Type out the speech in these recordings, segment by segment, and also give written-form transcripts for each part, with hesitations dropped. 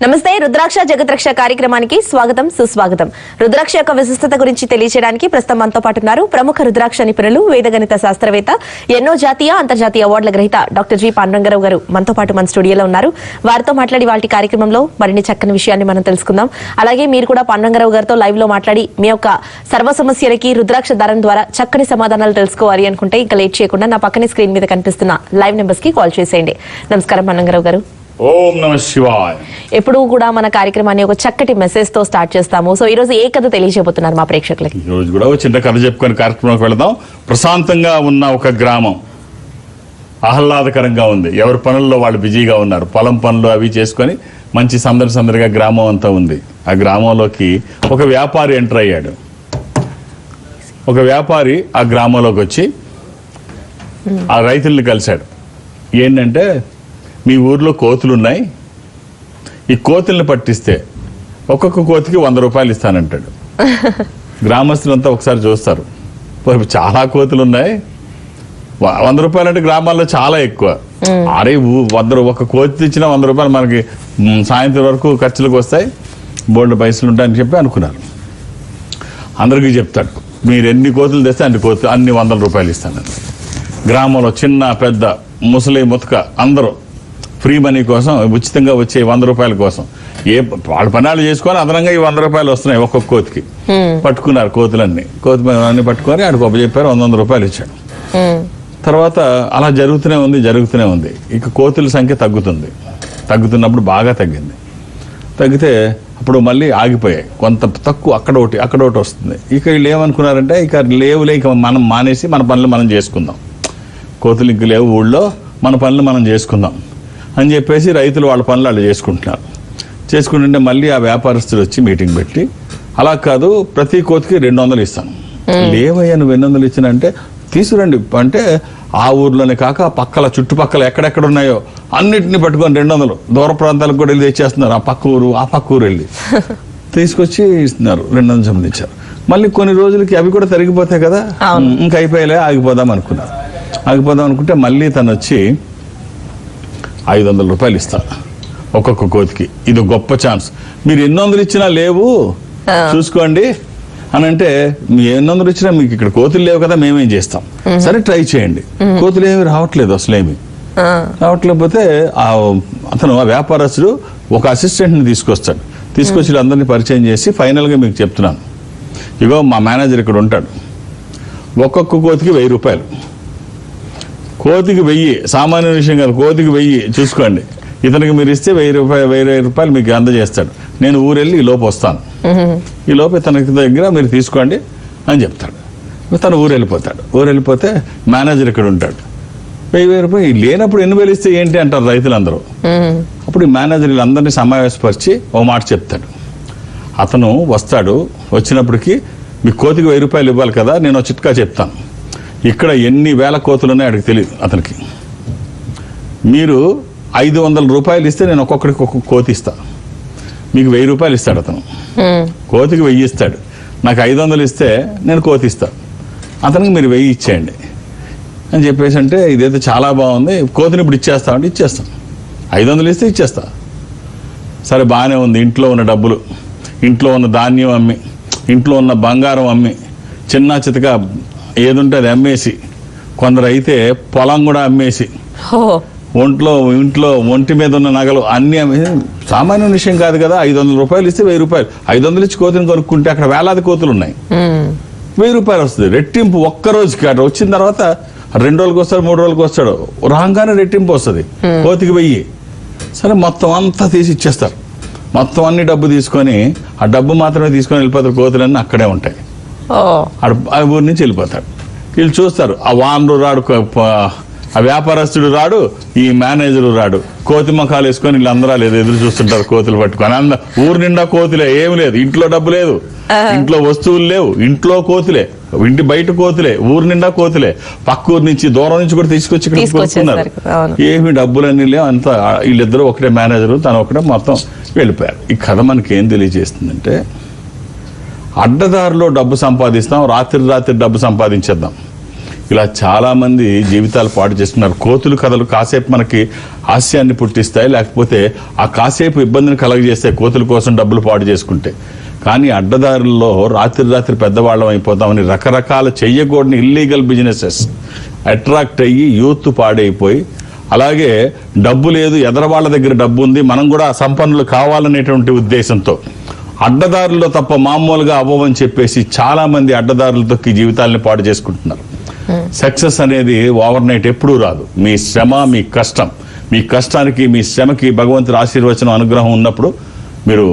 నమస్తే రుద్రాక్ష జగద్రక్ష కార్యక్రమానికి స్వాగతం సుస్వాగతం. రుద్రాక్ష యొక్క విశిష్టత గురించి తెలియజేయడానికి ప్రస్తుతం మనతో పాటు ఉన్నారు ప్రముఖ రుద్రాక్ష నిపుణులు, వేదగణిత శాస్త్రవేత్త, ఎన్నో జాతీయ అంతర్జాతీయ అవార్డుల గ్రహీత డాక్టర్ జి పాండురంగారావు గారు మనతో పాటు మన స్టూడియోలో ఉన్నారు. వారితో మాట్లాడి వాటి కార్యక్రమంలో మరిన్ని చక్కని విషయాన్ని మనం తెలుసుకుందాం. అలాగే మీరు కూడా పాండురంగారావు గారితో లైవ్ లో మాట్లాడి మీ యొక్క సర్వ సమస్యలకి రుద్రాక్ష ధారణ ద్వారా చక్కని సమాధానాలు తెలుసుకోవాలి అనుకుంటే ఇంకా లేట్ చేయకుండా నా పక్కనే స్క్రీన్ మీద కనిపిస్తున్న లైవ్ నెంబర్స్ కి కాల్ చేసేయండి. నమస్కారం పాండురంగారావు గారు. ఓం నమః శివాయ. ఎప్పుడు కూడా మన కార్యక్రమాన్ని ఒక చక్కటి మెసేజ్ తో స్టార్ట్ చేస్తాము. సో ఈ రోజు ఏ కథ తెలియజేయబోతున్నారు మా ప్రేక్షకులకి? ఈ రోజు కూడా ఒక చిన్న కథ చెప్పుకొని కార్యక్రమంలోకి వెళదాం. ప్రశాంతంగా ఉన్న ఒక గ్రామం ఆహ్లాదకరంగా ఉంది. ఎవరి పనుల్లో వాళ్ళు బిజీగా ఉన్నారు. పొలం పనులు అవి చేసుకొని మంచి సందడిగా గ్రామం అంతా ఉంది. ఆ గ్రామంలోకి ఒక వ్యాపారి ఎంటర్ అయ్యాడు. ఒక వ్యాపారి ఆ గ్రామంలోకి వచ్చి ఆ రైతుల్ని కలిశాడు. ఏంటంటే, మీ ఊర్లో కోతులు ఉన్నాయి, ఈ కోతుల్ని పట్టిస్తే ఒక్కొక్క కోతికి 100 రూపాయలు ఇస్తానంటాడు. గ్రామస్తులంతా ఒకసారి చూస్తారు, చాలా కోతులు ఉన్నాయి, 100 రూపాయలు అంటే గ్రామాల్లో చాలా ఎక్కువ. అరే ఒక కోతి ఇచ్చినా 100 రూపాయలు మనకి సాయంత్రం వరకు ఖర్చులకు వస్తాయి, బోల్డ్ పైసలు ఉంటాయని చెప్పి అనుకున్నారు. అందరికీ చెప్తాడు, మీరు ఎన్ని కోతులు తెస్తే అన్ని 100 రూపాయలు ఇస్తాను. గ్రామంలో చిన్న పెద్ద ముసలి ముతక అందరూ ఫ్రీ మనీ కోసం, ఉచితంగా వచ్చే 100 రూపాయల కోసం వాళ్ళ పనాలు చేసుకొని అదనంగా ఈ 100 రూపాయలు వస్తున్నాయి ఒక్కొక్క కోతికి. పట్టుకున్నారు కోతులన్నీ పట్టుకొని ఆడికి చెప్పారు, 100 రూపాయలు ఇచ్చాడు. తర్వాత అలా జరుగుతూనే ఉంది. ఇక కోతుల సంఖ్య తగ్గుతున్నప్పుడు బాగా తగ్గితే అప్పుడు మళ్ళీ ఆగిపోయాయి. కొంత తక్కువ అక్కడ ఒకటి వస్తుంది. ఇక వీళ్ళు ఏమనుకున్నారంటే, ఇక మనం మానేసి మన పనులు మనం చేసుకుందాం, కోతులు ఇంక లేవు ఊళ్ళో, మన పనులు మనం చేసుకుందాం అని చెప్పేసి రైతులు వాళ్ళ పనులు వాళ్ళు చేసుకుంటుంటే మళ్ళీ ఆ వ్యాపారస్తులు వచ్చి మీటింగ్ పెట్టి, అలా కాదు ప్రతి కోతికి 200 ఇస్తాను. లేవయ్యా నువ్వు 200 ఇచ్చినంటే, తీసుకురండి అంటే ఆ ఊర్లోనే కాక పక్కల చుట్టుపక్కల ఎక్కడెక్కడ ఉన్నాయో అన్నిటిని పట్టుకొని 200 దూర ప్రాంతాలకు కూడా వెళ్ళి తెచ్చేస్తున్నారు. ఆ పక్క ఊరు వెళ్ళి తీసుకొచ్చి ఇస్తున్నారు. 200 సంబంధించారు. మళ్ళీ కొన్ని రోజులకి అవి కూడా తరిగిపోతాయి కదా, ఇంకా అయిపోయలే ఆగిపోదాం అనుకుంటే మళ్ళీ తను వచ్చి 500 రూపాయలు ఇస్తా ఒక్కొక్క కోతికి, ఇది గొప్ప ఛాన్స్, మీరు 800 ఇచ్చినా లేవు చూసుకోండి అని అంటే, మీ 800 ఇచ్చినా మీకు ఇక్కడ కోతులు లేవు కదా, మేమేం చేస్తాం, సరే ట్రై చేయండి. కోతులు ఏమి రావట్లేదు, అసలేమి రావట్లేకపోతే అతను ఆ వ్యాపారస్తుడు ఒక అసిస్టెంట్ని తీసుకొచ్చి అందరినీ పరిచయం చేసి ఫైనల్గా మీకు చెప్తున్నాను, ఇగో మా మేనేజర్ ఇక్కడ ఉంటాడు, ఒక్కొక్క కోతికి 1000 రూపాయలు, కోతికి 1000 సామాన్య విషయం కాదు, కోతికి 1000 చూసుకోండి, ఇతనికి మీరు ఇస్తే 1000 రూపాయలు మీకు అందజేస్తాడు. నేను ఊరెళ్ళి ఈ లోపు వస్తాను, ఈ లోపు ఇతనికి దగ్గర మీరు తీసుకోండి అని చెప్తాడు. తను ఊరెళ్ళిపోతే మేనేజర్ ఇక్కడ ఉంటాడు. 1000 రూపాయలు లేనప్పుడు 8,000 ఇస్తే ఏంటి అంటారు రైతులందరూ. అప్పుడు ఈ మేనేజర్ వీళ్ళందరినీ సమావేశపరిచి ఓ మాట చెప్తాడు. అతను వస్తాడు, వచ్చినప్పటికీ మీ కోతికి 1000 రూపాయలు ఇవ్వాలి కదా, నేను చిట్కా చెప్తాను. ఇక్కడ ఎన్ని వేల కోతులు ఉన్నాయో అడిగి తెలియదు అతనికి. మీరు 500 రూపాయలు ఇస్తే నేను ఒక్కొక్కడికి ఒక్కొక్క కోతి ఇస్తా, మీకు 1000 రూపాయలు ఇస్తాడు అతను. కోతికి 1000 ఇస్తాడు, నాకు 500 ఇస్తే నేను కోతి ఇస్తా, అతనికి మీరు 1000 ఇచ్చేయండి అని చెప్పేసి అంటే, ఇదైతే చాలా బాగుంది, కోతిని ఇప్పుడు ఇచ్చేస్తామంటే ఇచ్చేస్తాను, 500 ఇస్తే ఇచ్చేస్తా. సరే బాగానే ఉంది. ఇంట్లో ఉన్న డబ్బులు, ఇంట్లో ఉన్న ధాన్యం అమ్మి, ఇంట్లో ఉన్న బంగారం అమ్మి, చిన్న చితక ఏదుంటే అది అమ్మేసి, కొందరు అయితే పొలం కూడా అమ్మేసి, ఇంట్లో ఒంటి మీద ఉన్న నగలు అన్ని సామాన్య విషయం కాదు కదా. 500 రూపాయలు ఇస్తే 1000 రూపాయలు, 500 ఇచ్చి కోతిని కొనుక్కుంటే అక్కడ వేలాది కోతులు ఉన్నాయి, 1000 రూపాయలు వస్తుంది. రెట్టింపు ఒక్క రోజుకి, అక్కడ వచ్చిన తర్వాత 2 రోజులకు వస్తాడు, 3 రోజులకు వస్తాడు, రాగానే రెట్టింపు వస్తుంది, కోతికి 1000. సరే మొత్తం అంతా తీసి ఇచ్చేస్తారు. మొత్తం అన్ని డబ్బు తీసుకొని, ఆ డబ్బు మాత్రమే తీసుకొని వెళ్ళిపోతారు. కోతులన్నీ అక్కడే ఉంటాయి. ఆ ఊరి నుంచి వెళ్ళిపోతాడు. వీళ్ళు చూస్తారు, ఆ వానరు రాడు, ఆ వ్యాపారస్తుడు రాడు, ఈ మేనేజరు రాడు, కోతి ముఖాలు వేసుకొని వీళ్ళందరూ లేదు ఎదురు చూస్తుంటారు కోతులు పట్టుకొని. ఊరు నిండా కోతులే, ఏమి లేదు, ఇంట్లో డబ్బు లేదు, ఇంట్లో వస్తువులు లేవు, ఇంట్లో కోతులే, ఇంటి బయట కోతులే, ఊరు నిండా కోతులే, పక్క ఊరు నుంచి దూరం నుంచి కూడా తీసుకొచ్చి ఇక్కడ కొనుక్కున్నారు. ఏమి డబ్బులన్నీ లేవు, అంతా వీళ్ళిద్దరూ ఒకటే మేనేజరు, తను ఒకటే, మొత్తం వెళ్ళిపోయారు. ఈ కథ మనకి ఏం తెలియజేస్తుందంటే, అడ్డదారిలో డబ్బు సంపాదిస్తాం, రాత్రి డబ్బు సంపాదించేద్దాం. ఇలా చాలా మంది జీవితాలు పాడు చేస్తున్నారు. కోతులు కథలు కాసేపు మనకి హాస్యాన్ని పుట్టిస్తాయి, లేకపోతే ఆ కాసేపు ఇబ్బందిని కలగజేస్తాయి కోతుల కోసం డబ్బులు పాడు చేసుకుంటే. కానీ అడ్డదారుల్లో రాత్రి పెద్దవాళ్ళం అయిపోతామని రకరకాల చెయ్యకూడని ఇల్లీగల్ బిజినెసెస్ అట్రాక్ట్ అయ్యి యూత్ పాడైపోయి, అలాగే డబ్బు లేదు, ఎదరవాళ్ళ దగ్గర డబ్బు ఉంది, మనం కూడా సంపన్నులు కావాలనేటువంటి ఉద్దేశంతో అడ్డదారుల్లో తప్ప మామూలుగా అవ్వమని చెప్పేసి చాలా మంది అడ్డదారులతో జీవితాలని పాడు చేసుకుంటున్నారు. సక్సెస్ అనేది ఓవర్ నైట్ ఎప్పుడూ రాదు. మీ శ్రమ, మీ కష్టం, మీ కష్టానికి మీ శ్రమకి భగవంతుడి ఆశీర్వచనం అనుగ్రహం ఉన్నప్పుడు మీరు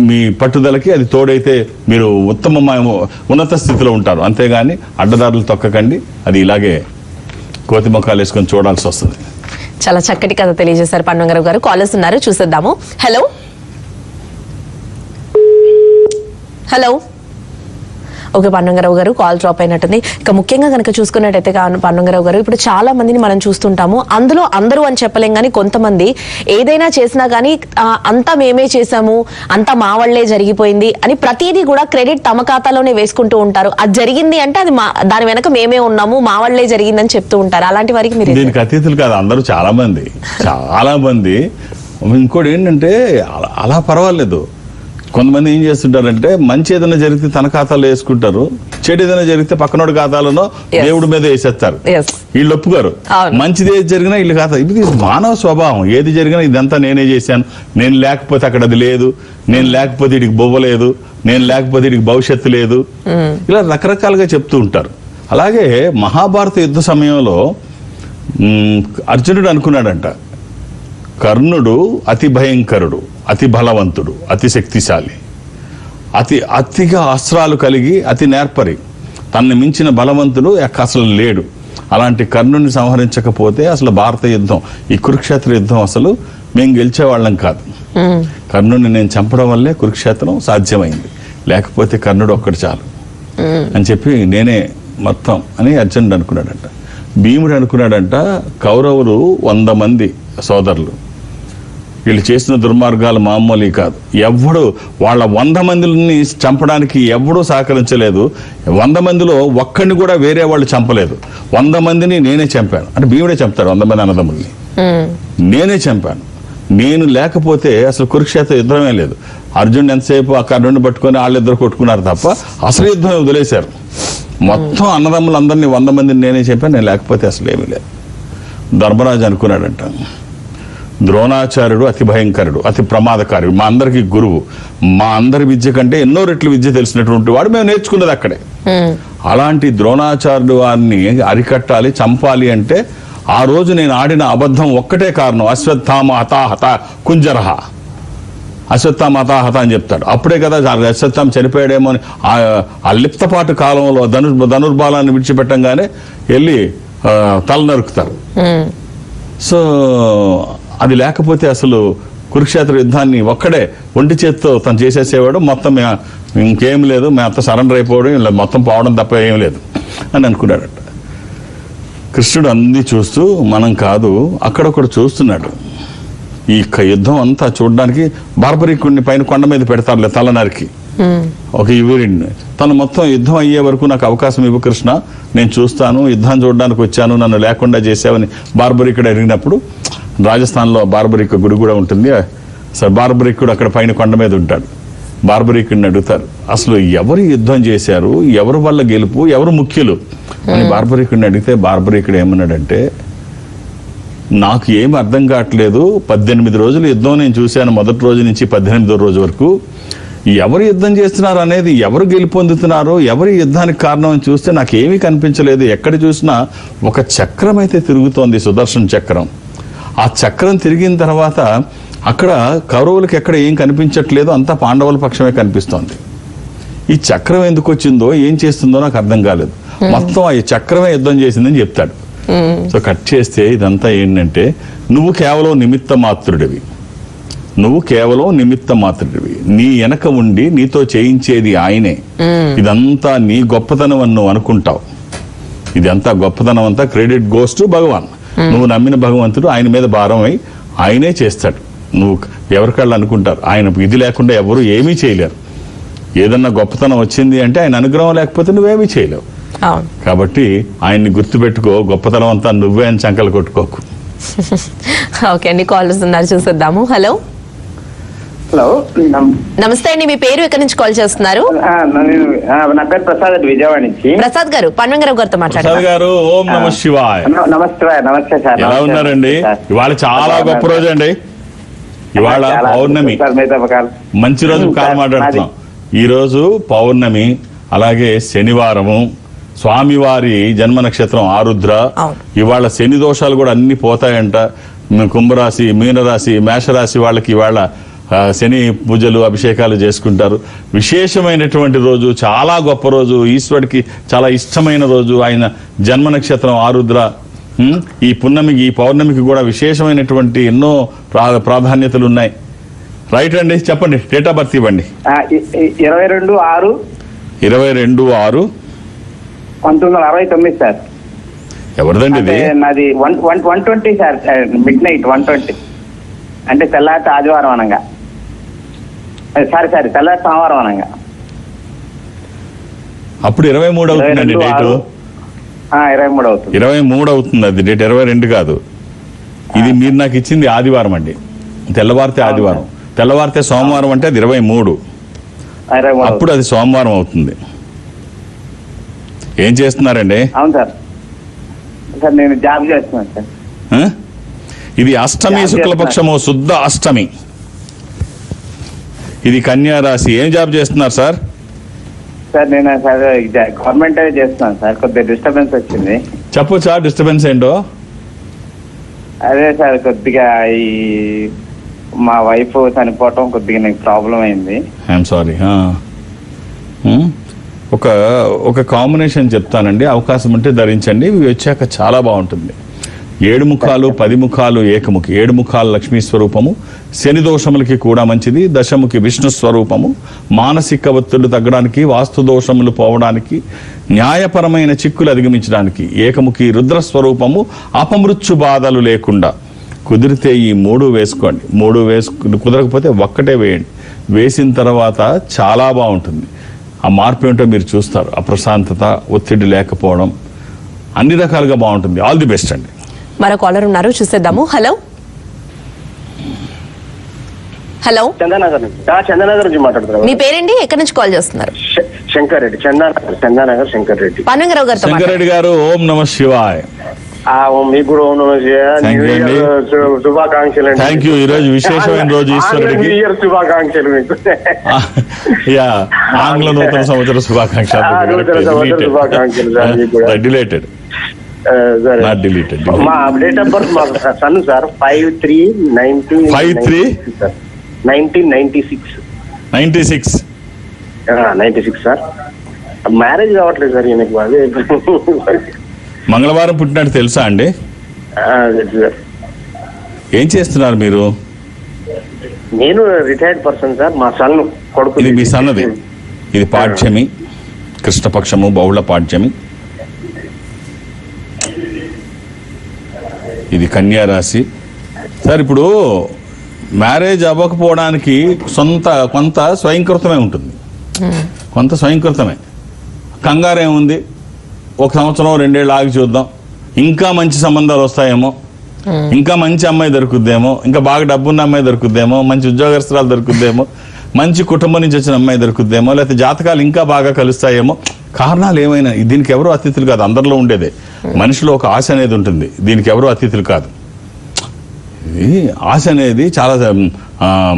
మీ పట్టుదలకి అది తోడైతే మీరు ఉన్నత స్థితిలో ఉంటారు. అంతేగాని అడ్డదారులు తొక్కకండి, అది ఇలాగే కోతి ముఖాలు వేసుకొని చూడాల్సి వస్తుంది. చాలా చక్కటి కథ తెలియజేశారు పాండురంగారావు గారు. కాలర్స్ ఉన్నారు, చూసేద్దాము. Hello hello. ఓకే, పాండురంగారావు గారు కాల్ డ్రాప్ అయినట్టుంది. ఇక ముఖ్యంగా కనుక చూసుకున్నట్టయితే పాండురంగారావు గారు, ఇప్పుడు చాలా మందిని మనం చూస్తుంటాము. అందులో అందరూ అని చెప్పలేం కానీ కొంతమంది ఏదైనా చేసినా కానీ అంతా మేమే చేసాము, అంతా మా వల్లే జరిగిపోయింది అని ప్రతిదీ కూడా క్రెడిట్ తమ ఖాతాలోనే వేసుకుంటూ ఉంటారు. అది జరిగింది అంటే అది దాని వెనక మేమే ఉన్నాము, మా వల్లే జరిగిందని చెప్తూ ఉంటారు. అలాంటి వారికి మీరు దీనికి అతిథులు కాదు, అందరూ చాలా మంది. ఇంకోటి ఏంటంటే అలా పర్వాలేదు. కొంతమంది ఏం చేస్తుంటారంటే మంచి ఏదైనా జరిగితే తన ఖాతాలో వేసుకుంటారు, చెడు ఏదైనా జరిగితే పక్కనోడి ఖాతాలోనో దేవుడి మీద వేసేస్తారు. వీళ్ళు ఒప్పుగారు. మంచిది ఏది జరిగినా వీళ్ళు ఖాతా. ఇది మానవ స్వభావం. ఏది జరిగినా ఇదంతా నేనే చేశాను, నేను లేకపోతే అక్కడ అది లేదు, నేను లేకపోతే వీడికి బొవ్వలేదు, నేను లేకపోతే వీడికి భవిష్యత్తు లేదు, ఇలా రకరకాలుగా చెప్తూ ఉంటారు. అలాగే మహాభారత యుద్ధ సమయంలో అర్జునుడు అనుకున్నాడంట, కర్ణుడు అతి భయంకరుడు, అతి బలవంతుడు, అతి శక్తిశాలి, అతిగా అస్త్రాలు కలిగి అతి నేర్పరి, తనని మించిన బలవంతుడు అసలు లేడు. అలాంటి కర్ణుని సంహరించకపోతే అసలు భారత యుద్ధం, ఈ కురుక్షేత్ర యుద్ధం అసలు మేము గెలిచేవాళ్ళం కాదు. కర్ణుని నేను చంపడం వల్లే కురుక్షేత్రం సాధ్యమైంది, లేకపోతే కర్ణుడు ఒక్కడు చాలు అని చెప్పి నేనే మొత్తం అని అర్జునుడు అనుకున్నాడంట. భీముడు అనుకున్నాడంట, కౌరవులు 100 మంది సోదరులు, వీళ్ళు చేసిన దుర్మార్గాలు మామూలు కాదు. ఎవడు వాళ్ళ 100 మందిని చంపడానికి ఎవడూ సహకరించలేదు. 100 మందిలో ఒక్కడిని కూడా వేరే వాళ్ళు చంపలేదు. 100 మందిని నేనే చంపాను అంటే భీముడే చంపుతాడు. 100 మంది అన్నదమ్ముల్ని నేనే చంపాను. నేను లేకపోతే అసలు కురుక్షేత్ర యుద్ధమే లేదు. అర్జునుడు ఎంతసేపు ఆ కర్ణుడిని పట్టుకొని వాళ్ళిద్దరు కొట్టుకున్నారు తప్ప అసలు యుద్ధం వదిలేశారు. మొత్తం అన్నదమ్ములందరినీ 100 మందిని నేనే చెప్పాను, నేను లేకపోతే అసలు ఏమీ లేదు. ధర్మరాజు అనుకున్నాడంట, ద్రోణాచార్యుడు అతి భయంకరుడు, అతి ప్రమాదకారుడు, మా అందరికి గురువు, మా అందరి విద్య కంటే ఎన్నో రెట్లు విద్య తెలిసినటువంటి వాడు, మేము నేర్చుకున్నది అక్కడే. అలాంటి ద్రోణాచార్యుడు వారిని అరికట్టాలి, చంపాలి అంటే ఆ రోజు నేను ఆడిన అబద్ధం ఒక్కటే కారణం. అశ్వత్థామ హతాహత కుంజరహ, అశ్వత్థామ హతాహత అని చెప్తాడు. అప్పుడే కదా అశ్వత్థామ చనిపోయాడేమో అని ఆ లిప్తపాటు కాలంలో ధనుర్బాలాన్ని విడిచిపెట్టంగానే వెళ్ళి తల నరుకుతారు. సో అది లేకపోతే అసలు కురుక్షేత్ర యుద్ధాన్ని ఒక్కడే ఒంటి చేత్తో తను చేసేసేవాడు. మొత్తం ఇంకేం లేదు, మేమంతా సరెండర్ అయిపోవడం, ఇలా మొత్తం పోవడం తప్ప ఏం లేదు అని అనుకున్నాడట. కృష్ణుడు అన్ని చూస్తూ మనం కాదు అక్కడొక్కడు చూస్తున్నాడు. ఈ యుద్ధం అంతా చూడడానికి బార్బరీకుడిని పైన కొండ మీద పెడతారులే తల నరికి, ఒక యువరుడిని. తను మొత్తం యుద్ధం అయ్యే వరకు నాకు అవకాశం ఇవ్వు కృష్ణ, నేను చూస్తాను, యుద్ధం చూడడానికి వచ్చాను, నన్ను లేకుండా చేసావని బార్బరీకుడు అడిగినప్పుడు, రాజస్థాన్లో బార్బరీకు గుడి కూడా ఉంటుంది. అసలు బార్బరీకుడు అక్కడ పైన కొండ మీద ఉంటాడు. బార్బరీకుడిని అడుగుతారు, అసలు ఎవరు యుద్ధం చేశారు, ఎవరు వల్ల గెలుపు, ఎవరు ముఖ్యులు అని బార్బరీకుడిని అడిగితే బార్బరీకుడు ఏమన్నాడంటే, నాకు ఏమి అర్థం కావట్లేదు, 18 రోజులు యుద్ధం నేను చూశాను, మొదటి రోజు నుంచి 18వ రోజు వరకు. ఎవరు యుద్ధం చేస్తున్నారు అనేది, ఎవరు గెలుపొందుతున్నారో, ఎవరి యుద్ధానికి కారణం అని చూస్తే నాకేమీ కనిపించలేదు. ఎక్కడ చూసినా ఒక చక్రం అయితే తిరుగుతోంది, సుదర్శన చక్రం. ఆ చక్రం తిరిగిన తర్వాత అక్కడ కౌరవులకు ఎక్కడ ఏం కనిపించట్లేదు, అంతా పాండవుల పక్షమే కనిపిస్తోంది. ఈ చక్రం ఎందుకు వచ్చిందో, ఏం చేస్తుందో నాకు అర్థం కాలేదు. మొత్తం ఈ చక్రమే యుద్ధం చేసిందని చెప్తాడు. సో కట్ చేస్తే ఇదంతా ఏంటంటే, నువ్వు కేవలం నిమిత్త మాత్రుడివి, నీ వెనక ఉండి నీతో చేయించేది ఆయనే. ఇదంతా నీ గొప్పతనం అని నువ్వు అనుకుంటావు. ఇదంతా గొప్పతనం అంతా క్రెడిట్ గోస్ టు భగవాన్. నువ్వు నమ్మిన భగవంతుడు, ఆయన మీద భారం అయి ఆయనే చేస్తాడు. నువ్వు ఎవరికాళ్ళు అనుకుంటారు, ఆయన ఇది లేకుండా ఎవరు ఏమీ చేయలేరు. ఏదన్నా గొప్పతనం వచ్చింది అంటే ఆయన అనుగ్రహం లేకపోతే నువ్వేమీ చేయలేవు. అవును. కాబట్టి ఆయన్ని గుర్తుపెట్టుకో, గొప్పతనం అంతా నువ్వే అని చంకలు కొట్టుకోకు. ఓకే అండి, కాలర్స్ ఉన్నారు, చూసేద్దాము. హలో హలో నమస్తే అండి, మీ పేరు ఎక్కడి నుంచి కాల్ చేస్తున్నారు? నా పేరు ప్రసాద్ అండి, విజయవాడ నుంచి. ప్రసాద్ గారు, పన్వంగరావు గారితో ప్రసాద్ మాట్లాడారు. గారు, ఓం నమ శివాయ. నమస్తే సార్. ఎలా ఉన్నారండి? ఇవాళ చాలా గొప్ప రోజు అండి. ఇవాళ పౌర్ణమి, మంచి రోజు కాలం మాట్లాడుతున్నాం. ఈ రోజు పౌర్ణమి, అలాగే శనివారము, స్వామివారి జన్మ నక్షత్రం ఆరుద్ర. ఇవాళ శని దోషాలు కూడా అన్ని పోతాయంట. కుంభరాశి, మీనరాశి, మేషరాశి వాళ్ళకి ఇవాళ శని పూజలు, అభిషేకాలు చేసుకుంటారు. విశేషమైనటువంటి రోజు, చాలా గొప్ప రోజు, ఈశ్వరుడికి చాలా ఇష్టమైన రోజు. ఆయన జన్మ నక్షత్రం ఆరుద్ర. ఈ పున్నమికి, ఈ పౌర్ణమికి కూడా విశేషమైనటువంటి ఎన్నో ప్రాధాన్యతలు ఉన్నాయి. రైట్ అండి, చెప్పండి, డేట్ ఆఫ్ బర్త్ ఇవ్వండి. 22/6 1969 సార్. ఎవరిదండి ఇది? నాది 120 సార్, మిడ్-నైట్ 120 అంటే తెల్లారి ఆదివారం అనగా, సారీ తెల్లారి సోమవారం అనగా. అప్పుడు 23 అవుతుందండి డేటు. 23 అవుతుంది. 23 అవుతుంది అది డేట్, 22 కాదు. ఇది మీరు నాకు ఇచ్చింది ఆదివారం అండి. తెల్లవారితే ఆదివారం, తెల్లవారితే సోమవారం అంటే అది 23. అప్పుడు అది సోమవారం అవుతుంది. ఏం చేస్తున్నారండి? అవును సార్. సార్ నేను జాబ్ చేస్తున్నాను సార్. ఇది అష్టమి, శుక్లపక్షము, శుద్ధ అష్టమి. ఇది కన్యా రాశి. ఏం జాబ్ చేస్తున్నారు సార్? సార్ నేను గవర్నమెంట్ చేస్తున్నాను సార్. కొద్దిగా డిస్టర్బెన్స్ వచ్చింది. చెప్పొచ్చా డిస్టర్బెన్స్ ఏంటో? అదే సార్, కొద్దిగా ఈ మా వైఫ్ చనిపోవటం కొద్దిగా నాకు ప్రాబ్లం అయింది. I'm sorry. ఒక కాంబినేషన్ చెప్తానండి, అవకాశం ఉంటే ధరించండి. ఇవి వచ్చాక చాలా బాగుంటుంది. 7 ముఖాలు 10 ముఖాలు ఏకముఖి. 7 ముఖాలు లక్ష్మీ స్వరూపము, శని దోషములకి కూడా మంచిది. దశముఖి విష్ణు స్వరూపము, మానసిక ఒత్తిళ్లు తగ్గడానికి, వాస్తు దోషములు పోవడానికి, న్యాయపరమైన చిక్కులు అధిగమించడానికి. ఏకముఖి రుద్ర స్వరూపము, అపమృత్యు బాధలు లేకుండా. కుదిరితే ఈ 3 వేసుకోండి. 3 కుదరకపోతే ఒక్కటే వేయండి. వేసిన తర్వాత చాలా బాగుంటుంది. ఆ మార్పు ఏంటో మీరు చూస్తారు. అప్రశాంతత, ఒత్తిడి లేకపోవడం, అన్ని రకాలుగా బాగుంటుంది. ఆల్ ది బెస్ట్ అండి. మరో కాలర్ ఉన్నారు, చూసేద్దాము. హలో హలో చందానగర్ నుంచి మాట్లాడుతున్నారు. మీ పేరేంటి, ఎక్కడి నుంచి కాల్ చేస్తున్నారు? శంకర్ రెడ్డి, చందానగర్ శంకర్ రెడ్డి. పన్వంగరావు గారితో శంకర్ రెడ్డి గారు, ఓం నమ శివాయ. మీకు కూడా ఓం నమ శివాయ. శుభాకాంక్షలు. Thank you. ఈ రోజు విశేషమైన రోజు ఈశ్వరుడికి. శుభాకాంక్షలు మీకు. ఆంగ్ల నూతన సంవత్సర శుభాకాంక్షలు. Dilated, not deleted. మా డేట్ ఆఫ్ బర్త్ మా సన్ సార్ 5/3/1996. 96 సార్. మ్యారేజ్ కావట్లేదు సార్ ఈయనకి. అదే మంగళవారం పుట్టినట్టు తెలుసా అండి? సార్. ఏం చేస్తున్నారు మీరు? నేను రిటైర్డ్ పర్సన్ సార్. మా సన్ కొడుకు. ఇది మీ సన్నది. ఇది పాడ్యమి, కృష్ణపక్షము, బహుళ పాడ్యమి. ఇది కన్యా రాశి. సార్, ఇప్పుడు మ్యారేజ్ అవ్వకపోవడానికి కొంత స్వయంకృతమే ఉంటుంది. కొంత స్వయంకృతమే. కంగారేముంది, 1 సంవత్సరం 2 ఏళ్ళు ఆగి చూద్దాం, ఇంకా మంచి సంబంధాలు వస్తాయేమో, ఇంకా మంచి అమ్మాయి దొరుకుద్దేమో, ఇంకా బాగా డబ్బున్న అమ్మాయి దొరుకుద్దేమో, మంచి ఉద్యోగస్తురాలు దొరుకుద్దేమో, మంచి కుటుంబం నుంచి వచ్చిన అమ్మాయి దొరుకుద్దేమో, లేకపోతే జాతకాలు ఇంకా బాగా కలుస్తాయేమో. కారణాలు ఏమైనా, దీనికి ఎవరు అతిథులు కాదు, అందరిలో ఉండేదే. మనిషిలో ఒక ఆశ అనేది ఉంటుంది, దీనికి ఎవరు అతిథులు కాదు. ఇది ఆశ అనేది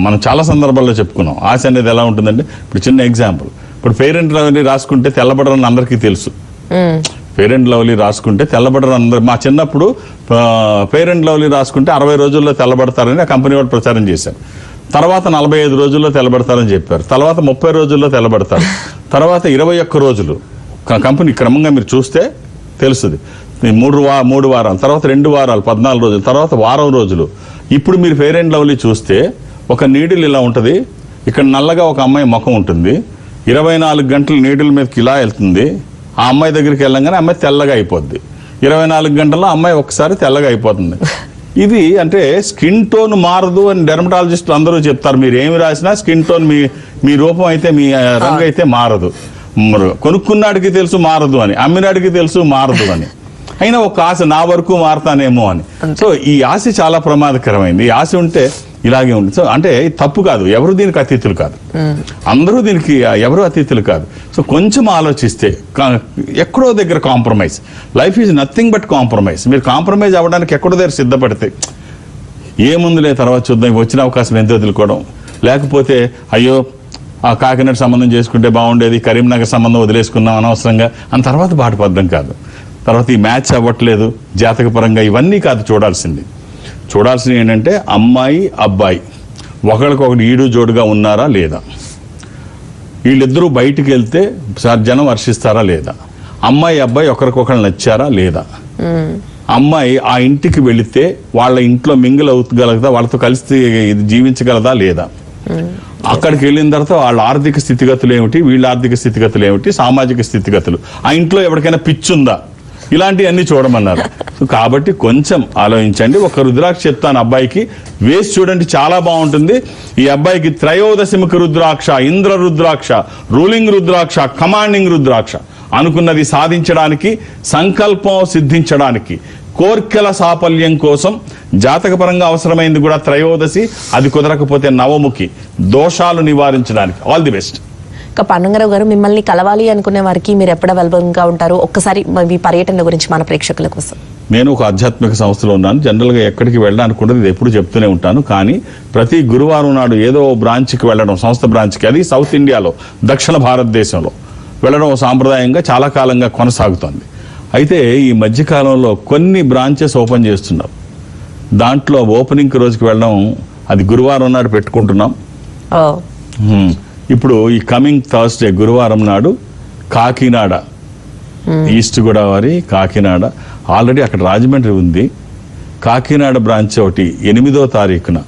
మనం చాలా సందర్భాల్లో చెప్పుకున్నాం. ఆశ అనేది ఎలా ఉంటుందంటే, ఇప్పుడు చిన్న ఎగ్జాంపుల్, ఇప్పుడు పేరెంట్ లవ్లీ రాసుకుంటే తెల్లబడరని అందరికీ తెలుసు. పేరెంట్ లవ్లీ రాసుకుంటే తెల్లబడరు అందరు. మా చిన్నప్పుడు పేరెంట్ లవ్లీ రాసుకుంటే 60 రోజుల్లో తెల్లబడతారని ఆ కంపెనీ వాళ్ళు ప్రచారం చేశారు. తర్వాత 45 రోజుల్లో తెల్లబడతారని చెప్పారు. తర్వాత 30 రోజుల్లో తెల్లబడతారు. తర్వాత 21 రోజులు. కంపెనీ క్రమంగా మీరు చూస్తే తెలుస్తుంది. 3 వారాలు, తర్వాత 2 వారాలు, 14 రోజులు, తర్వాత వారం రోజులు. ఇప్పుడు మీరు ఫెయిర్ అండ్ లవ్లీ చూస్తే ఒక నీడిల్ ఇలా ఉంటుంది, ఇక్కడ నల్లగా ఒక అమ్మాయి ముఖం ఉంటుంది, 24 గంటలు నీడిల్ మీదకి ఇలా వెళ్తుంది. ఆ అమ్మాయి దగ్గరికి వెళ్ళంగానే అమ్మాయి తెల్లగా అయిపోద్ది. 24 గంటల్లో అమ్మాయి ఒకసారి తెల్లగా అయిపోతుంది. ఇది అంటే స్కిన్ టోన్ మారదు అని డెర్మటాలజిస్టులు అందరూ చెప్తారు. మీరు ఏమి రాసినా స్కిన్ టోన్ మీ రూపం అయితే, మీ రంగు అయితే మారదు. కొనుక్కున్నాడికి తెలుసు మారదు అని, అమ్మినాడికి తెలుసు మారదు అని, అయినా ఒక ఆశ నా వరకు మారతానేమో అని. సో ఈ ఆశ చాలా ప్రమాదకరమైంది. ఈ ఆశ ఉంటే ఇలాగే ఉంది. సో అంటే తప్పు కాదు, ఎవరు దీనికి అతిథులు కాదు, అందరూ దీనికి ఎవరు అతిథులు కాదు. సో కొంచెం ఆలోచిస్తే ఎక్కడో దగ్గర compromise. Life is nothing but compromise. మీరు కాంప్రమైజ్ అవ్వడానికి ఎక్కడో దగ్గర సిద్ధపడితే ఏముందులే తర్వాత చూద్దాం, వచ్చిన అవకాశం ఎంతో వదులుకోవడం, లేకపోతే అయ్యో ఆ కాకినాడ సంబంధం చేసుకుంటే బాగుండేది, కరీంనగర్ సంబంధం వదిలేసుకున్నాం అనవసరంగా అని తర్వాత బాటపడడం కాదు. తర్వాత ఈ మ్యాచ్ అవ్వట్లేదు జాతకపరంగా, ఇవన్నీ కాదు చూడాల్సింది. చూడాల్సింది ఏంటంటే అమ్మాయి అబ్బాయి ఒకరికొకరు ఈడు జోడుగా ఉన్నారా లేదా, వీళ్ళిద్దరూ బయటికి వెళ్తే జనం వర్షిస్తారా లేదా, అమ్మాయి అబ్బాయి ఒకరికొకరు నచ్చారా లేదా, అమ్మాయి ఆ ఇంటికి వెళితే వాళ్ళ ఇంట్లో మింగిల్ అవుతగలదా, వాళ్ళతో కలిసి జీవించగలదా లేదా, అక్కడికి వెళ్ళిన తర్వాత వాళ్ళ ఆర్థిక స్థితిగతులు ఏమిటి, వీళ్ళ ఆర్థిక స్థితిగతులు ఏమిటి, సామాజిక స్థితిగతులు, ఆ ఇంట్లో ఎవరికైనా పిచ్చుందా, ఇలాంటివన్నీ చూడమన్నారు. సో కాబట్టి కొంచెం ఆలోచించండి. ఒక రుద్రాక్ష చెప్తాను అబ్బాయికి, వేసి చూడండి, చాలా బాగుంటుంది. ఈ అబ్బాయికి త్రయోదశిముఖ రుద్రాక్ష, ఇంద్ర రుద్రాక్ష, రూలింగ్ రుద్రాక్ష, కమాండింగ్ రుద్రాక్ష, అనుకున్నది సాధించడానికి, సంకల్పం సిద్ధించడానికి, కోర్కెల సాఫల్యం కోసం జాతకపరంగా అవసరమైంది కూడా త్రయోదశి, అది కుదరకపోతే నవముఖి, దోషాలు నివారించడానికి. All the best. ఇక పండుగరావు గారు, మిమ్మల్ని కలవాలి అనుకునే వారికి మీరు ఎప్పుడు అవైలబుల్ గా ఉంటారు? ఒక్కసారి మీ పర్యటన గురించి మన ప్రేక్షకుల కోసం. నేను ఒక ఆధ్యాత్మిక సంస్థలో ఉన్నాను. జనరల్గా ఎక్కడికి వెళ్ళడానికి కూడా ఇది ఎప్పుడు చెప్తూనే ఉంటాను. కానీ ప్రతి గురువారం నాడు ఏదో బ్రాంచ్కి వెళ్ళడం, సంస్థ బ్రాంచ్కి, అది సౌత్ ఇండియాలో, దక్షిణ భారతదేశంలో వెళ్ళడం సాంప్రదాయంగా చాలా కాలంగా కొనసాగుతుంది. అయితే ఈ మధ్యకాలంలో కొన్ని బ్రాంచెస్ ఓపెన్ చేస్తున్నారు. దాంట్లో ఓపెనింగ్ రోజుకి వెళ్ళడం, అది గురువారం నాడు పెట్టుకుంటున్నాం. ఇప్పుడు ఈ కమింగ్ థర్స్డే గురువారం నాడు కాకినాడ, ఈస్ట్ గోదావరి, కాకినాడ, ఆల్రెడీ అక్కడ రాజమండ్రి ఉంది. కాకినాడ బ్రాంచ్ ఒకటి 8వ తారీఖున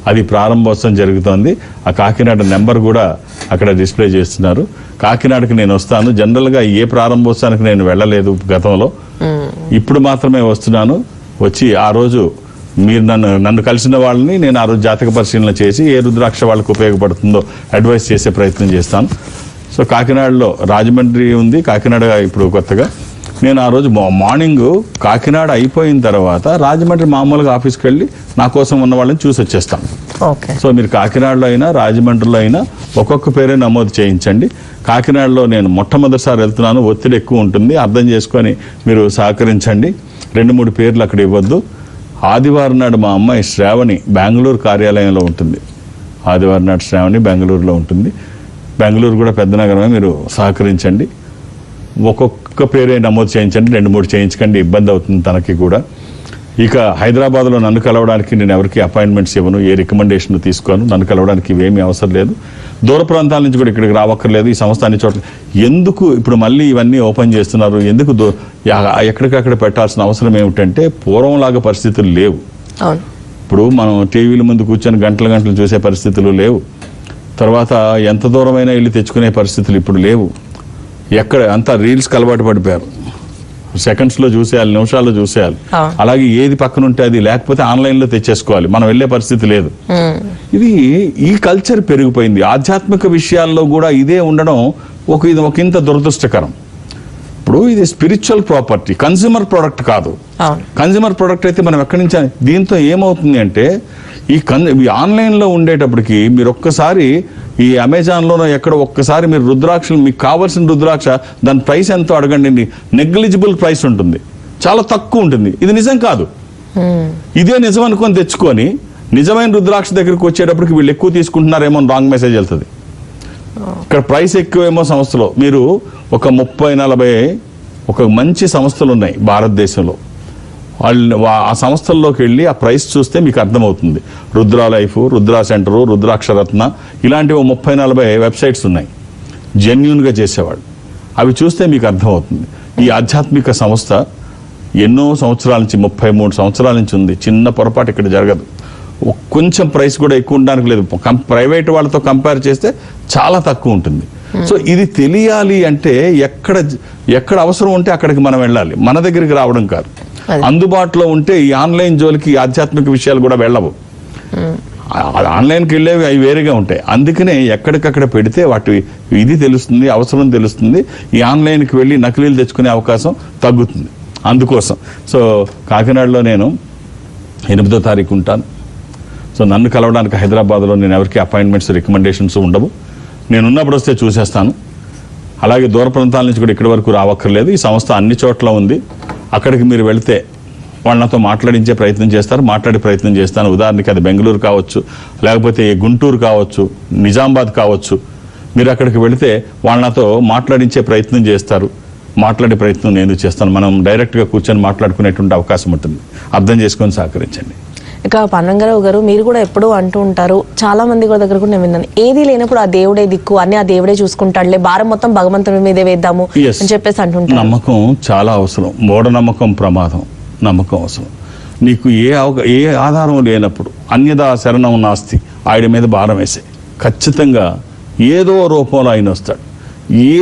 అది ప్రారంభోత్సవం జరుగుతోంది. ఆ కాకినాడ నెంబర్ కూడా అక్కడ డిస్ప్లే చేస్తున్నారు. కాకినాడకి నేను వస్తాను. జనరల్గా ఏ ప్రారంభోత్సవానికి నేను వెళ్ళలేదు గతంలో, ఇప్పుడు మాత్రమే వస్తున్నాను. వచ్చి ఆ రోజు మీరు నన్ను కలిసిన వాళ్ళని నేను ఆ రోజు జాతక పరిశీలన చేసి ఏ రుద్రాక్ష వాళ్ళకు ఉపయోగపడుతుందో అడ్వైస్ చేసే ప్రయత్నం చేస్తాను. సో కాకినాడలో రాజమండ్రి ఉంది, కాకినాడ ఇప్పుడు కొత్తగా. నేను ఆ రోజు మార్నింగ్ కాకినాడ అయిపోయిన తర్వాత రాజమండ్రి మామూలుగా ఆఫీస్కి వెళ్ళి నా కోసం ఉన్న వాళ్ళని చూసి వచ్చేస్తాను. సో మీరు కాకినాడలో అయినా రాజమండ్రిలో అయినా ఒక్కొక్క పేరే నమోదు చేయించండి. కాకినాడలో నేను మొట్టమొదటిసారి వెళ్తున్నాను, ఒత్తిడి ఎక్కువ ఉంటుంది, అర్థం చేసుకొని మీరు సహకరించండి. 2-3 పేర్లు అక్కడ ఇవ్వద్దు. ఆదివారం నాడు మా అమ్మాయి శ్రావణి బెంగళూరు కార్యాలయంలో ఉంటుంది. ఆదివారం నాడు శ్రావణి బెంగళూరులో ఉంటుంది. బెంగళూరు కూడా పెద్ద నగరమే, మీరు సహకరించండి. ఒక్కొక్క పేరే నమోదు చేయించండి, 2-3 చేయించకండి, ఇబ్బంది అవుతుంది తనకి కూడా. ఇక హైదరాబాద్లో నన్ను కలవడానికి నేను ఎవరికి అపాయింట్మెంట్స్ ఇవ్వను, ఏ రికమెండేషన్ తీసుకోను. నన్ను కలవడానికి ఇవేమీ అవసరం లేదు. దూర ప్రాంతాల నుంచి కూడా ఇక్కడికి రావక్కర్లేదు. ఈ సంస్థ అన్ని చోట్ల ఎందుకు ఇప్పుడు మళ్ళీ ఇవన్నీ ఓపెన్ చేస్తున్నారు, ఎందుకు ఎక్కడికక్కడ పెట్టాల్సిన అవసరం ఏమిటంటే పూర్వంలాగా పరిస్థితులు లేవు. ఇప్పుడు మనం టీవీల ముందు కూర్చొని గంటలు గంటలు చూసే పరిస్థితులు లేవు. తర్వాత ఎంత దూరమైనా వెళ్ళి తెచ్చుకునే పరిస్థితులు ఇప్పుడు లేవు. ఎక్కడ అంతా రీల్స్కి అలవాటు పడిపోయారు. సెకండ్స్లో చూసేయాలి, నిమిషాల్లో చూసేయాలి. అలాగే ఏది పక్కన ఉంటే అది, లేకపోతే ఆన్లైన్లో తెచ్చేసుకోవాలి. మనం వెళ్ళే పరిస్థితి లేదు. ఇది ఈ కల్చర్ పెరిగిపోయింది. ఆధ్యాత్మిక విషయాల్లో కూడా ఇదే ఉండడం ఇది ఒక ఇంత దురదృష్టకరం. ఇప్పుడు ఇది స్పిరిచువల్ ప్రాపర్టీ, కన్స్యూమర్ ప్రోడక్ట్ కాదు. కన్స్యూమర్ ప్రోడక్ట్ అయితే మనం ఎక్కడి నుంచి, దీంతో ఏమవుతుంది అంటే ఈ ఆన్లైన్లో ఉండేటప్పటికి మీరు ఒక్కసారి ఈ అమెజాన్లోనో ఎక్కడ ఒక్కసారి మీరు రుద్రాక్షలు, మీకు కావాల్సిన రుద్రాక్ష దాని ప్రైస్ ఎంతో అడగండి, నెగ్లిజిబుల్ ప్రైస్ ఉంటుంది, చాలా తక్కువ ఉంటుంది. ఇది నిజం కాదు. ఇదే నిజం అనుకొని తెచ్చుకొని నిజమైన రుద్రాక్ష దగ్గరికి వచ్చేటప్పటికి వీళ్ళు ఎక్కువ తీసుకుంటున్నారేమో రాంగ్ మెసేజ్ వెళ్తుంది. ఇక్కడ ప్రైస్ ఎక్కువేమో సంస్థలో. మీరు ఒక 30-40 ఒక మంచి సంస్థలు ఉన్నాయి భారతదేశంలో. ఆ సంస్థల్లోకి వెళ్ళి ఆ ప్రైస్ చూస్తే మీకు అర్థమవుతుంది. రుద్రా లైఫ్, రుద్రా సెంటరు, రుద్రాక్షరత్న, ఇలాంటివి 30-40 వెబ్సైట్స్ ఉన్నాయి జెన్యూన్గా చేసేవాళ్ళు. అవి చూస్తే మీకు అర్థమవుతుంది. ఈ ఆధ్యాత్మిక సంస్థ ఎన్నో సంవత్సరాల నుంచి, 33 సంవత్సరాల నుంచి ఉంది. చిన్న పొరపాటు ఇక్కడ జరగదు. కొంచెం ప్రైస్ కూడా ఎక్కువ ఉండడానికి లేదు. ప్రైవేట్ వాళ్ళతో కంపేర్ చేస్తే చాలా తక్కువ ఉంటుంది. సో ఇది తెలియాలి అంటే ఎక్కడ అవసరం ఉంటే అక్కడికి మనం వెళ్ళాలి, మన దగ్గరికి రావడం కాదు. అందుబాటులో ఉంటే ఈ ఆన్లైన్ జోలికి ఆధ్యాత్మిక విషయాలు కూడా వెళ్ళవు. ఆన్లైన్కి వెళ్ళేవి అవి వేరేగా ఉంటాయి. అందుకనే ఎక్కడికక్కడ పెడితే వాటి ఇది తెలుస్తుంది, అవసరం తెలుస్తుంది. ఈ ఆన్లైన్కి వెళ్ళి నకిలీలు తెచ్చుకునే అవకాశం తగ్గుతుంది. అందుకోసం సో కాకినాడలో నేను 8వ తారీఖు ఉంటాను. సో నన్ను కలవడానికి హైదరాబాద్లో నేను ఎవరికి అపాయింట్మెంట్స్ రికమెండేషన్స్ ఉండవు. నేను ఉన్నప్పుడు వస్తే చూసేస్తాను. అలాగే దూర ప్రాంతాల నుంచి కూడా ఇక్కడి వరకు రావక్కర్లేదు. ఈ సంస్థ అన్ని చోట్ల ఉంది. అక్కడికి మీరు వెళితే వాళ్ళతో మాట్లాడించే ప్రయత్నం చేస్తారు, మాట్లాడే ప్రయత్నం చేస్తాను. ఉదాహరణకి అది బెంగళూరు కావచ్చు, లేకపోతే గుంటూరు కావచ్చు, నిజామాబాద్ కావచ్చు. మీరు అక్కడికి వెళితే వాళ్ళతో మాట్లాడించే ప్రయత్నం చేస్తారు, మాట్లాడే ప్రయత్నం నేను చేస్తాను. మనం డైరెక్ట్గా కూర్చొని మాట్లాడుకునేటువంటి అవకాశం ఉంటుంది. అర్థం చేసుకొని సహకరించండి. ఇక పన్నంగరావు గారు, మీరు కూడా ఎప్పుడూ అంటూ ఉంటారు, చాలా మంది కూడా దగ్గర కూడా నేను విన్నాను, ఏది లేనప్పుడు ఆ దేవుడే దిక్కు, అన్ని ఆ దేవుడే చూసుకుంటాడులే, భారం మొత్తం భగవంతుడి మీదే వేద్దాము Yes. అని చెప్పేసి అంటుంటారు. నమ్మకం చాలా అవసరం. మూఢనమ్మకం ప్రమాదం, నమ్మకం అవసరం. నీకు ఏ ఆధారం లేనప్పుడు అన్యదా శరణం నాస్తి, ఆయన మీద భారం వేసే ఖచ్చితంగా ఏదో రూపంలో ఆయన వస్తాడు.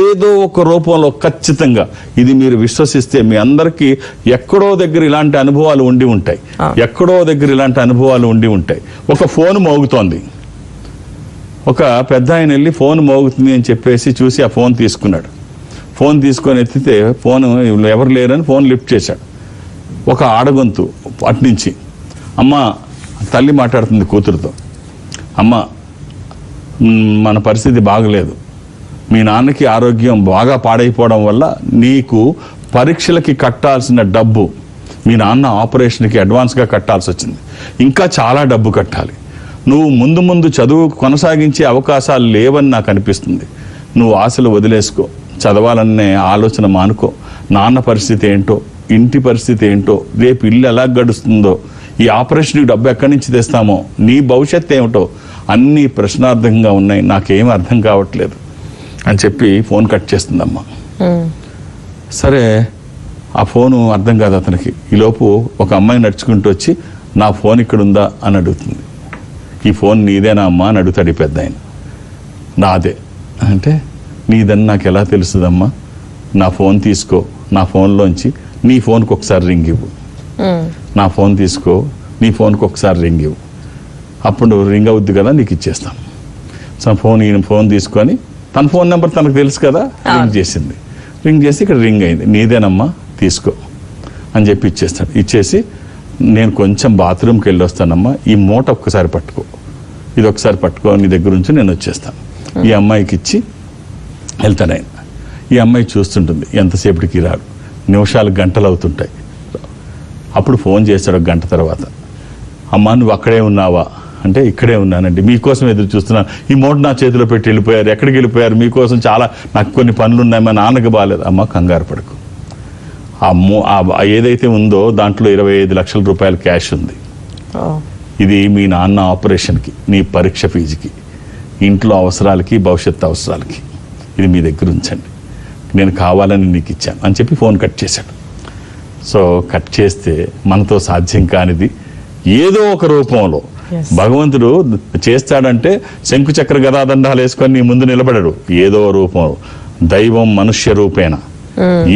ఏదో ఒక రూపంలో ఖచ్చితంగా. ఇది మీరు విశ్వసిస్తే మీ అందరికీ ఎక్కడో దగ్గర ఇలాంటి అనుభవాలు ఉండి ఉంటాయి. ఎక్కడో దగ్గర ఇలాంటి అనుభవాలు ఉండి ఉంటాయి. ఒక ఫోన్ మోగుతోంది. ఒక పెద్ద ఆయన వెళ్ళి ఫోన్ మోగుతుంది అని చెప్పేసి చూసి ఆ ఫోన్ తీసుకున్నాడు. ఫోన్ తీసుకొని ఎత్తితే ఫోన్ ఎవరు లేరని ఫోన్ లిఫ్ట్ చేశాడు. ఒక ఆడగొంతు అట్నుంచి, అమ్మ, తల్లి మాట్లాడుతుంది కూతురుతో, అమ్మ మన పరిస్థితి బాగలేదు, మీ నాన్నకి ఆరోగ్యం బాగా పాడైపోవడం వల్ల నీకు పరీక్షలకి కట్టాల్సిన డబ్బు మీ నాన్న ఆపరేషన్కి అడ్వాన్స్గా కట్టాల్సి వచ్చింది. ఇంకా చాలా డబ్బు కట్టాలి. నువ్వు ముందు చదువు కొనసాగించే అవకాశాలు లేవని నాకు అనిపిస్తుంది. నువ్వు ఆశలు వదిలేసుకో, చదవాలనే ఆలోచన మానుకో. నాన్న పరిస్థితి ఏంటో, ఇంటి పరిస్థితి ఏంటో, రేపు ఇల్లు ఎలా గడుస్తుందో, ఈ ఆపరేషన్కి డబ్బు ఎక్కడి నుంచి తెస్తామో, నీ భవిష్యత్తు ఏమిటో అన్నీ ప్రశ్నార్థకంగా ఉన్నాయి, నాకేం అర్థం కావట్లేదు అని చెప్పి ఫోన్ కట్ చేస్తుందమ్మా. సరే, ఆ ఫోను అర్థం కాదు అతనికి. ఈలోపు ఒక అమ్మాయి నడుచుకుంటూ వచ్చి, నా ఫోన్ ఇక్కడ ఉందా అని అడుగుతుంది. ఈ ఫోన్ నీదేనా అమ్మా అని అడుగుతాడు ఈ పెద్ద ఆయన. నాదే అంటే, నీదని నాకు ఎలా తెలుస్తుందమ్మా? నా ఫోన్ తీసుకో, నా ఫోన్లోంచి నీ ఫోన్కి ఒకసారి రింగ్ ఇవ్వు. నా ఫోన్ తీసుకో, నీ ఫోన్కి ఒకసారి రింగ్ ఇవ్వు, అప్పుడు రింగ్ అవుద్ది కదా, నీకు ఇచ్చేస్తాను. సో ఈయన ఫోన్ తీసుకొని, తన ఫోన్ నెంబర్ తనకు తెలుసు కదా, రింగ్ చేసింది. రింగ్ చేసి ఇక్కడ రింగ్ అయింది. నీదేనమ్మా, తీసుకో అని చెప్పి ఇచ్చేస్తాడు. ఇచ్చేసి, నేను కొంచెం బాత్రూమ్కి వెళ్ళి వస్తానమ్మా, ఈ మూట ఒక్కసారి పట్టుకో, ఇది ఒకసారి పట్టుకో, నీ దగ్గర నుంచి నేను వచ్చేస్తాను. ఈ అమ్మాయికి ఇచ్చి వెళ్తాడు ఆయన. ఈ అమ్మాయి చూస్తుంటుంది, ఎంతసేపటికి రాడు, నిమిషాలు గంటలు అవుతుంటాయి. అప్పుడు ఫోన్ చేస్తాడు ఒక గంట తర్వాత, అమ్మా నువ్వు అక్కడే ఉన్నావా అంటే, ఇక్కడే ఉన్నానండి, మీకోసం ఎదురు చూస్తున్నాను, ఈ మూట నా చేతిలో పెట్టి వెళ్ళిపోయారు, ఎక్కడికి వెళ్ళిపోయారు, మీకోసం చాలా నాకు కొన్ని పనులు ఉన్నాయి, మా నాన్నకి బాగాలేదు. అమ్మ కంగారు పడకు, ఏదైతే ఉందో దాంట్లో 25 లక్షల రూపాయలు క్యాష్ ఉంది. ఇది మీ నాన్న ఆపరేషన్కి, నీ పరీక్ష ఫీజుకి, ఇంట్లో అవసరాలకి, భవిష్యత్తు అవసరాలకి, ఇది మీ దగ్గర ఉంచండి, నేను కావాలని నీకు ఇచ్చాను అని చెప్పి ఫోన్ కట్ చేశాడు. సో కట్ చేస్తే మనతో సాధ్యం కానిది ఏదో ఒక రూపంలో భగవంతుడు చేస్తాడంటే, శంకుచక్ర గదాదండాలు వేసుకొని నీ ముందు నిలబడడు. ఏదో రూపంలో దైవం మనుష్య రూపేణ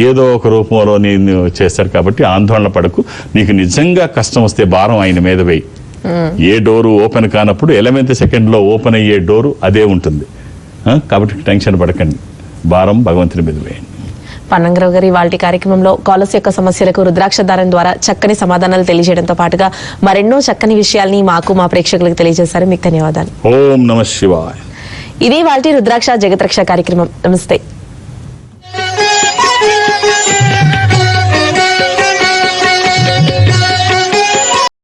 ఏదో ఒక రూపంలో నేను చేస్తాడు. కాబట్టి ఆందోళన పడకు. నీకు నిజంగా కష్టం వస్తే భారం ఆయన మీద వేయి. ఏ డోరు ఓపెన్ కానప్పుడు 11th సెకండ్లో ఓపెన్ అయ్యే డోరు అదే ఉంటుంది. కాబట్టి టెన్షన్ పడకండి, భారం భగవంతుని మీద వేయండి. పన్నంగరావు గారి ఇవాల్టి కార్యక్రమంలో కాలర్స్ యొక్క సమస్యలకు రుద్రాక్ష దారం ద్వారా చక్కని సమాధానాలు తెలియజేయడంతో పాటుగా మరెన్నో చక్కని విషయాల్ని మాకు, మా ప్రేక్షకులకు తెలియజేశారు. మీకు ధన్యవాదాలు. ఓం నమః శివాయ. ఇది వాల్టి రుద్రాక్ష జగత్రక్ష కార్యక్రమం. నమస్తే.